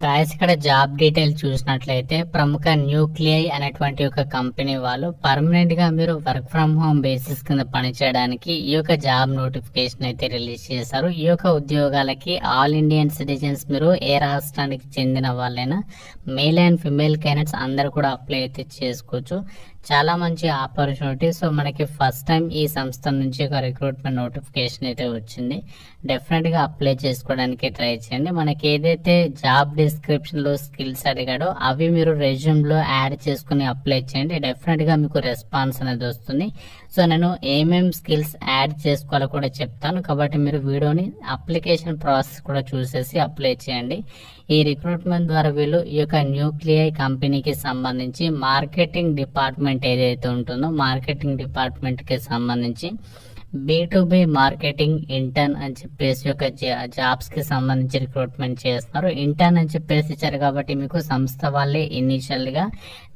Guys ఇక్కడ job detail చూసినట్లయితే ప్రముఖ న్యూక్లియై అనేటువంటి ఒక కంపెనీ వాళ్ళు పర్మనెంట్ గా మీరు వర్క్ ఫ్రమ్ హోమ్ బేసిస్ కింద పనిచేయడానికి ఈ యొక్క జాబ్ నోటిఫికేషన్ అయితే రిలీజ్ చేశారు. ఈ యొక్క ఉద్యోగాలకి ఆల్ ఇండియన్ సిటిజన్స్ మీరు ఏ రాష్ట్రానికి చెందిన వాళ్ళైనా మేల్ అండ్ ఫిమేల్ క్యాండిడేట్స్ అందరు కూడా అప్లై అయితే చేసుకోవచ్చు. చాలా మంచి ఆపర్చునిటీ. సో మనకి ఫస్ట్ టైం ఈ సంస్థ నుంచి ఒక రిక్రూట్మెంట్ నోటిఫికేషన్ అయితే వచ్చింది. డెఫినెట్ గా అప్లై చేసుకోవడానికి ట్రై చేయండి. మనకి ఏదైతే జాబ్ డిస్క్రిప్షన్ లో స్కిల్స్ అడిగాడో అవి మీరు రెజ్యూమ్ లో యాడ్ చేసుకుని అప్లై చేయండి. డెఫినెట్ గా మీకు రెస్పాన్స్ అనేది వస్తుంది. సో నేను ఏమేం స్కిల్స్ యాడ్ చేసుకోవాలో కూడా చెప్తాను, కాబట్టి మీరు వీడియోని అప్లికేషన్ ప్రాసెస్ కూడా చూసేసి అప్లై చేయండి. ఈ రిక్రూట్మెంట్ ద్వారా వీళ్ళు ఈ యొక్క న్యూక్లియై కంపెనీకి సంబంధించి మార్కెటింగ్ డిపార్ట్మెంట్ ఏదైతే ఉంటుందో మార్కెటింగ్ డిపార్ట్మెంట్ కి సంబంధించి B2B మార్కెటింగ్ ఇంటర్న్ అని చెప్పేసి ఒక జాబ్స్ కి సంబంధించి రిక్రూట్మెంట్ చేస్తున్నారు. ఇంటర్న్ అని చెప్పేసి ఇచ్చారు కాబట్టి మీకు సంస్థ వాళ్ళే ఇనిషియల్ గా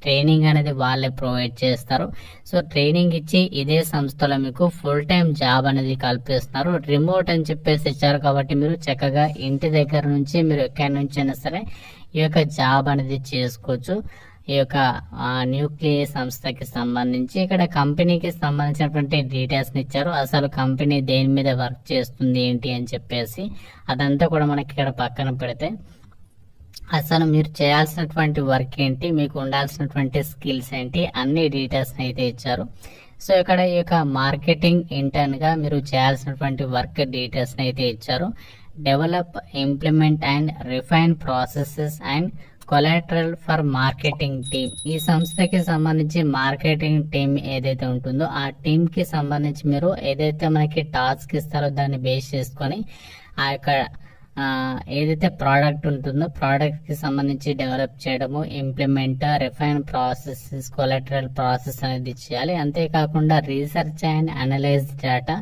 ట్రైనింగ్ అనేది వాళ్ళే ప్రొవైడ్ చేస్తారు. సో ట్రైనింగ్ ఇచ్చి ఇదే సంస్థలో మీకు ఫుల్ టైం జాబ్ అనేది కల్పిస్తున్నారు. రిమోట్ అని చెప్పేసి ఇచ్చారు కాబట్టి మీరు చక్కగా ఇంటి దగ్గర నుంచి మీరు ఎక్కడి నుంచి అయినా సరే ఈ యొక్క జాబ్ అనేది చేసుకోవచ్చు. ఈ యొక్క న్యూక్లియై సంస్థకి సంబంధించి ఇక్కడ కంపెనీకి సంబంధించినటువంటి డీటెయిల్స్ ఇచ్చారు. అసలు కంపెనీ దేని మీద వర్క్ చేస్తుంది ఏంటి అని చెప్పేసి అదంతా కూడా మనకి ఇక్కడ పక్కన పెడితే అసలు మీరు చేయాల్సినటువంటి వర్క్ ఏంటి, మీకు ఉండాల్సినటువంటి స్కిల్స్ ఏంటి, అన్ని డీటెయిల్స్ అయితే ఇచ్చారు. సో ఇక్కడ ఈ యొక్క మార్కెటింగ్ ఇంటర్న్ గా మీరు చేయాల్సినటువంటి వర్క్ డీటెయిల్స్ అయితే ఇచ్చారు. Develop, implement and refine processes and collateral for marketing team. ఈ సంస్థకి సంబంధించి మార్కెటింగ్ టీమ్ ఏదైతే ఉంటుందో ఆ టీమ్ కి సంబంధించి మీరు ఏదైతే మనకి టాస్క్ ఇస్తారో దాన్ని బేస్ చేసుకొని ఆ యొక్క ఏదైతే ప్రోడక్ట్ ఉంటుందో ప్రోడక్ట్ కి సంబంధించి డెవలప్ చేయడము, implement, refine processes, collateral process అనేది చేయాలి. అంతేకాకుండా research and analyse data,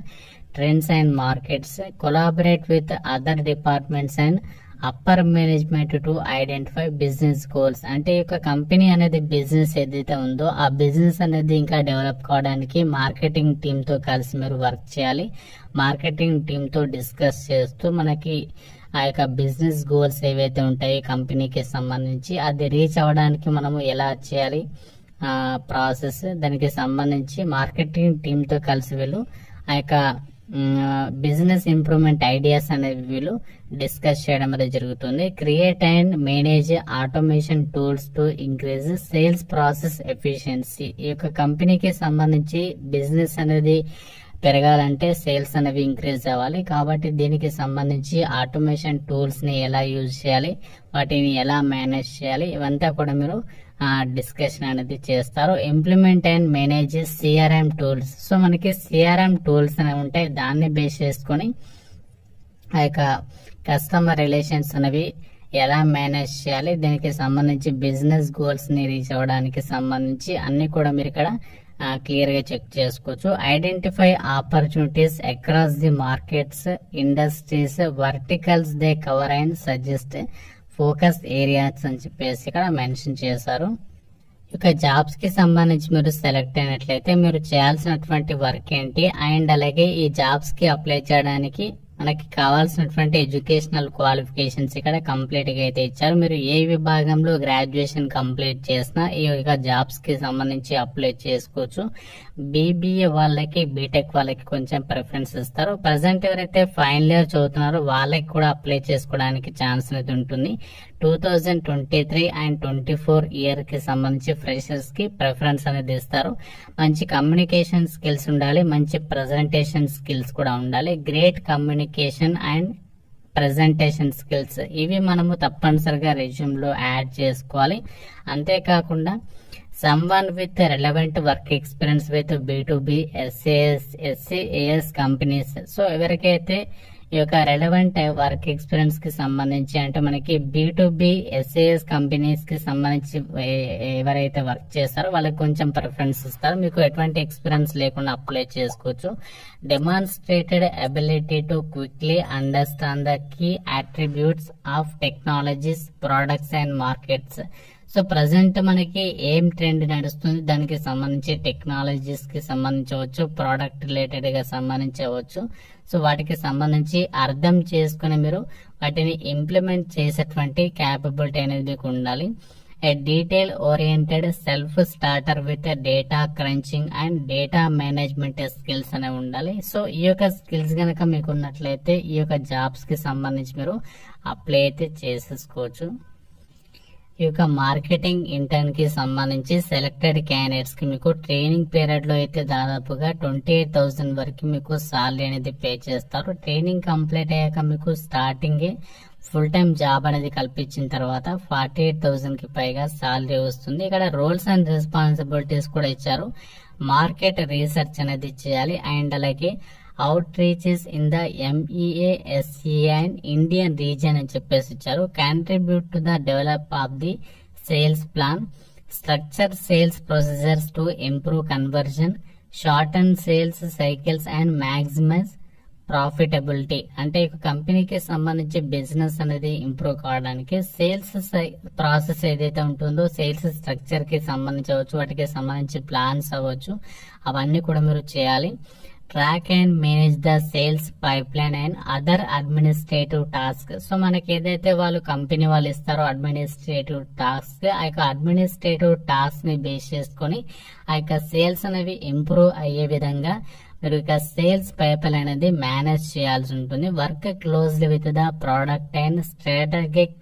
trends and markets, collaborate with other departments and upper management to identify business goals. అంటే ఈ యొక్క కంపెనీ అనేది బిజినెస్ ఏదైతే ఉందో ఆ బిజినెస్ అనేది ఇంకా డెవలప్ కావడానికి మార్కెటింగ్ టీమ్ తో కలిసి మీరు వర్క్ చేయాలి. మార్కెటింగ్ టీమ్ తో డిస్కస్ చేస్తూ మనకి ఆ యొక్క బిజినెస్ గోల్స్ ఏవైతే ఉంటాయి కంపెనీకి సంబంధించి అది రీచ్ అవ్వడానికి మనము ఎలా చేయాలి ప్రాసెస్, దానికి సంబంధించి మార్కెటింగ్ టీమ్ తో కలిసి వీళ్ళు ఆ యొక్క బిజినెస్ ఇంప్రూవ్మెంట్ ఐడియాస్ అనేవి వీళ్ళు డిస్కస్ చేయడం అనేది జరుగుతుంది. Create and manage automation tools to increase sales process efficiency. ఈ యొక్క కంపెనీకి సంబంధించి బిజినెస్ అనేది పెరగాలంటే సేల్స్ అనేవి ఇంక్రీజ్ అవ్వాలి. కాబట్టి దీనికి సంబంధించి ఆటోమేషన్ టూల్స్ ని ఎలా యూజ్ చేయాలి, వాటిని ఎలా మేనేజ్ చేయాలి, ఇవంతా కూడా మీరు డిస్కషన్ అనేది చేస్తారు. Implement and manage CRM tools. So మనకి CRM టూల్స్ అనేవి ఉంటాయి, దాన్ని బేస్ చేసుకొని ఆ యొక్క కస్టమర్ రిలేషన్స్ అనేవి ఎలా మేనేజ్ చేయాలి, దీనికి సంబంధించి బిజినెస్ గోల్స్ ని రీచ్ అవ్వడానికి సంబంధించి అన్ని కూడా మీరు ఇక్కడ క్లియర్ గా చెక్ చేసుకోవచ్చు. Identify opportunities across the markets, industries, verticals they cover and suggest focus areas అని చెప్పేసి ఇక్కడ మెన్షన్ చేశారు. ఇక జాబ్స్ కి సంబంధించి మీరు సెలెక్ట్ అయినట్లయితే మీరు చేయాల్సినటువంటి వర్క్ ఏంటి అండ్ అలాగే ఈ జాబ్స్ కి అప్లై చేయడానికి మనకి కావాల్సినటువంటి ఎడ్యుకేషనల్ క్వాలిఫికేషన్స్ ఇక్కడ కంప్లీట్ గా అయితే ఇచ్చారు. మీరు ఏ విభాగంలో గ్రాడ్యుయేషన్ కంప్లీట్ చేసినా ఈ యొక్క జాబ్స్ కి సంబంధించి అప్లై చేసుకోవచ్చు. BBA వాళ్ళకి, బీటెక్ వాళ్ళకి కొంచెం ప్రిఫరెన్స్ ఇస్తారు. ప్రజెంట్ ఎవరైతే ఫైనల్ ఇయర్ చదువుతున్నారో వాళ్ళకి కూడా అప్లై చేసుకోవడానికి ఛాన్స్ అనేది ఉంటుంది. 2023 అండ్ 24 ఇయర్ కి సంబంధించి ఫ్రెషర్స్ కి ప్రిఫరెన్స్ అనేది ఇస్తారు. మంచి కమ్యూనికేషన్ స్కిల్స్ ఉండాలి, మంచి ప్రెజెంటేషన్ స్కిల్స్ కూడా ఉండాలి. Great communication and presentation skills ఇవి మనము తప్పనిసరిగా రెజ్యూమ్ లో యాడ్ చేసుకోవాలి. అంతేకాకుండా someone with relevant work experience with B2B SaaS companies. So ఎవరికైతే ఈ యొక్క రెలవెంట్ వర్క్ ఎక్స్పీరియన్స్ కి సంబంధించి అంటే మనకి B2B SaaS కంపెనీస్ కి సంబంధించి ఎవరైతే వర్క్ చేస్తారో వాళ్ళకి కొంచెం ప్రిఫరెన్స్ ఇస్తారు. మీకు ఎటువంటి ఎక్స్పీరియన్స్ లేకుండా అప్లై చేసుకోవచ్చు. Demonstrated ability to quickly understand the key attributes of technologies, products and markets. So present మనకి ఏం ట్రెండ్ నడుస్తుంది, దానికి సంబంధించి టెక్నాలజీస్ కి సంబంధించవచ్చు, ప్రోడక్ట్ రిలేటెడ్ గా సంబంధించవచ్చు. సో వాటికి సంబంధించి అర్థం చేసుకుని మీరు వాటిని ఇంప్లిమెంట్ చేసేటువంటి క్యాపబిలిటీ అనేది మీకు ఉండాలి. A detail oriented self starter with data crunching and data management skills అనేవి ఉండాలి. సో ఈ యొక్క స్కిల్స్ కనుక మీకు ఉన్నట్లయితే ఈ యొక్క జాబ్స్ కి సంబంధించి మీరు అప్లై అయితే చేసేసుకోవచ్చు. ఈ యొక్క మార్కెటింగ్ ఇంటర్న్ కి సంబంధించి సెలెక్టెడ్ క్యాండిడేట్స్ కి మీకు ట్రైనింగ్ పీరియడ్ లో అయితే దాదాపుగా 28,000 వరకు మీకు సాలరీ అనేది పే చేస్తారు. ట్రైనింగ్ కంప్లీట్ అయ్యాక మీకు స్టార్టింగ్ ఫుల్ టైం జాబ్ అనేది కల్పించిన తర్వాత 48,000 కి పైగా సాలరీ వస్తుంది. ఇక్కడ రోల్స్ అండ్ రెస్పాన్సిబిలిటీస్ కూడా ఇచ్చారు. మార్కెట్ రీసెర్చ్ అనేది చేయాలి అండ్ అలాగే out reaches in the MEA SEA and Indian region అని చెప్పేసి ఇచ్చారు. Contribute to the develop of the sales plan, structure sales procedures to improve conversion, shorten sales cycles and maximize profitability. అంటే ఈ కంపెనీకి సంబంధించి బిజినెస్ అనేది improve కావడానికి sales process ఏదైతే ఉంటుందో సేల్స్ స్ట్రక్చర్ కి సంబంధించవచ్చు, వాటికి సంబంధించి ప్లాన్స్ అవ్వచ్చు, అవన్నీ కూడా మీరు చేయాలి. Track and manage the sales pipe line and other administrative task. So మనకి ఏదైతే వాళ్ళు కంపెనీ వాళ్ళు ఇస్తారో అడ్మినిస్ట్రేటివ్ టాస్క్, ఆ యొక్క అడ్మినిస్ట్రేటివ్ టాస్క్ ని బేస్ చేసుకొని ఆ యొక్క సేల్స్ అనేవి ఇంప్రూవ్ అయ్యే విధంగా మీరు ఇక సేల్స్ పైప్ లైన్ అనేది మేనేజ్ చేయాల్సి ఉంటుంది. Work closely with the product and strategic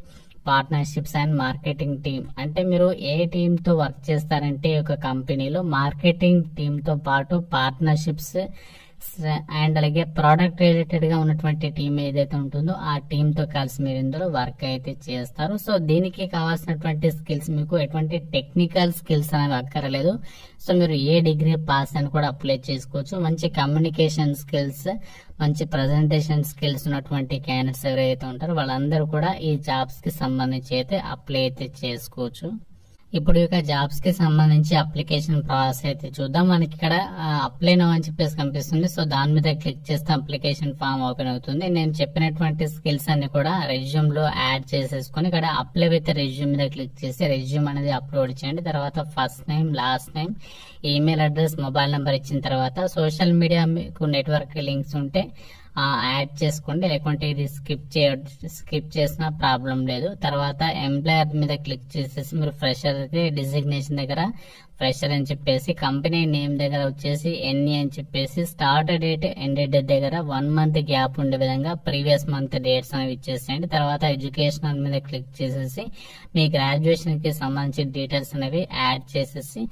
partnerships and marketing team. అంటే మీరు ఏ టీమ్ తో వర్క్ చేస్తారంటే ఒక కంపెనీలో మార్కెటింగ్ టీమ్ తో పాటు పార్ట్నర్షిప్స్ అండ్ అలాగే ప్రోడక్ట్ రిలేటెడ్ గా ఉన్నటువంటి టీం ఏదైతే ఉంటుందో ఆ టీమ్ తో కలిసి మీరు ఇందులో వర్క్ అయితే చేస్తారు. సో దీనికి కావాల్సినటువంటి స్కిల్స్ మీకు ఎటువంటి టెక్నికల్ స్కిల్స్ అనేవి అక్కర్లేదు. సో మీరు ఏ డిగ్రీ పాస్ అని కూడా అప్లై చేసుకోవచ్చు. మంచి కమ్యూనికేషన్ స్కిల్స్, మంచి ప్రజెంటేషన్ స్కిల్స్ ఉన్నటువంటి క్యాండిడేట్స్ ఎవరైతే ఉంటారో వాళ్ళందరూ కూడా ఈ జాబ్స్ కి సంబంధించి అయితే అప్లై అయితే చేసుకోవచ్చు. ఇప్పుడు ఇక జాబ్స్ కి సంబంధించి అప్లికేషన్ ప్రాసెస్ అయితే చూద్దాం. మనకి ఇక్కడ అప్లై నౌ అని చెప్పేసి కనిపిస్తుంది. సో దాని మీద క్లిక్ చేస్తే అప్లికేషన్ ఫామ్ ఓపెన్ అవుతుంది. నేను చెప్పినటువంటి స్కిల్స్ అన్ని కూడా రెజ్యూమ్ లో యాడ్ చేసేసుకుని ఇక్కడ అప్లై విత్ రెజ్యూమ్ మీద క్లిక్ చేసి రెజ్యూమ్ అనేది అప్లోడ్ చేయండి. తర్వాత first name, last name, email address, mobile number ఇచ్చిన తర్వాత సోషల్ మీడియా మీకు నెట్వర్క్ లింక్స్ ఉంటే యాడ్ చేసుకోండి, లేకుంటే ఇది స్కిప్ చేసినా ప్రాబ్లం లేదు. తర్వాత ఎంప్లాయర్ మీద క్లిక్ చేసేసి మీరు ఫ్రెషర్ అయితే డిజిగ్నేషన్ దగ్గర ఫ్రెషర్ అని చెప్పేసి, కంపెనీ నేమ్ దగ్గర వచ్చేసి NE అని చెప్పేసి, స్టార్ట్ డేట్ ఎండ్ డేట్ దగ్గర 1 month గ్యాప్ ఉండే విధంగా ప్రీవియస్ మంత్ డేట్స్ అనేవి ఇచ్చేసేయండి. తర్వాత ఎడ్యుకేషనల్ మీద క్లిక్ చేసేసి మీ గ్రాడ్యుయేషన్ కి సంబంధించిన డీటెయిల్స్ అనేవి యాడ్ చేసేసి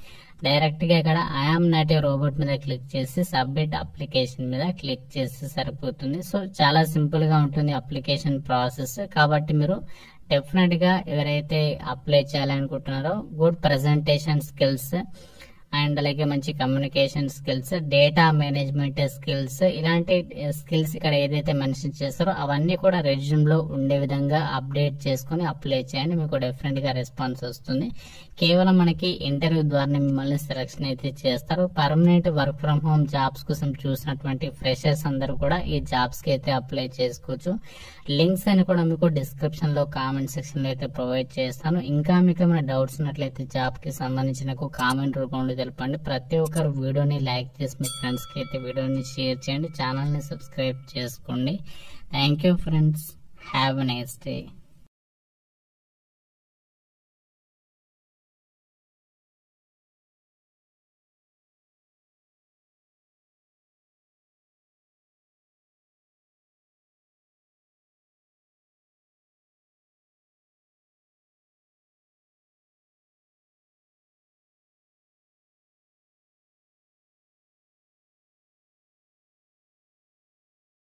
డైరెక్ట్ గా ఇక్కడ ఐఎమ్ నాట్ ఏ రోబోట్ మీద క్లిక్ చేసి సబ్మిట్ అప్లికేషన్ మీద క్లిక్ చేస్తే సరిపోతుంది. సో చాలా సింపుల్ గా ఉంటుంది అప్లికేషన్ ప్రాసెస్. కాబట్టి మీరు డెఫినెట్ గా ఎవరైతే అప్లై చేయాలనుకుంటున్నారో గుడ్ ప్రెజెంటేషన్ స్కిల్స్ అండ్ అలాగే మంచి communication skills, data management skills, ఇలాంటి స్కిల్స్ ఇక్కడ ఏదైతే మెన్షన్ చేస్తారో అవన్నీ కూడా రెజ్యూమ్ లో ఉండే విధంగా అప్డేట్ చేసుకుని అప్లై చేయండి. మీకు డెఫినెట్ గా రెస్పాన్స్ వస్తుంది. కేవలం మనకి ఇంటర్వ్యూ ద్వారా మిమ్మల్ని సెలెక్షన్ అయితే చేస్తారు. Permanent work from home jobs కోసం చూసినటువంటి ఫ్రెషర్స్ అందరూ కూడా ఈ జాబ్స్ కి అయితే అప్లై చేసుకోవచ్చు. లింక్స్ అని కూడా మీకు డిస్క్రిప్షన్ లో కామెంట్ సెక్షన్ లో అయితే ప్రొవైడ్ చేస్తాను. ఇంకా మీకు ఏమైనా డౌట్స్ ఉన్నట్లయితే జాబ్ కి సంబంధించి నాకు కామెంట్ రూపంలో తెలపండి. ప్రతి ఒక్కరు వీడియోని లైక్ చేసి మీ ఫ్రెండ్స్ కి అయితే వీడియోని షేర్ చేయండి. ఛానల్ ని సబ్స్క్రైబ్ చేసుకోండి. Thank you friends. Have a nice day.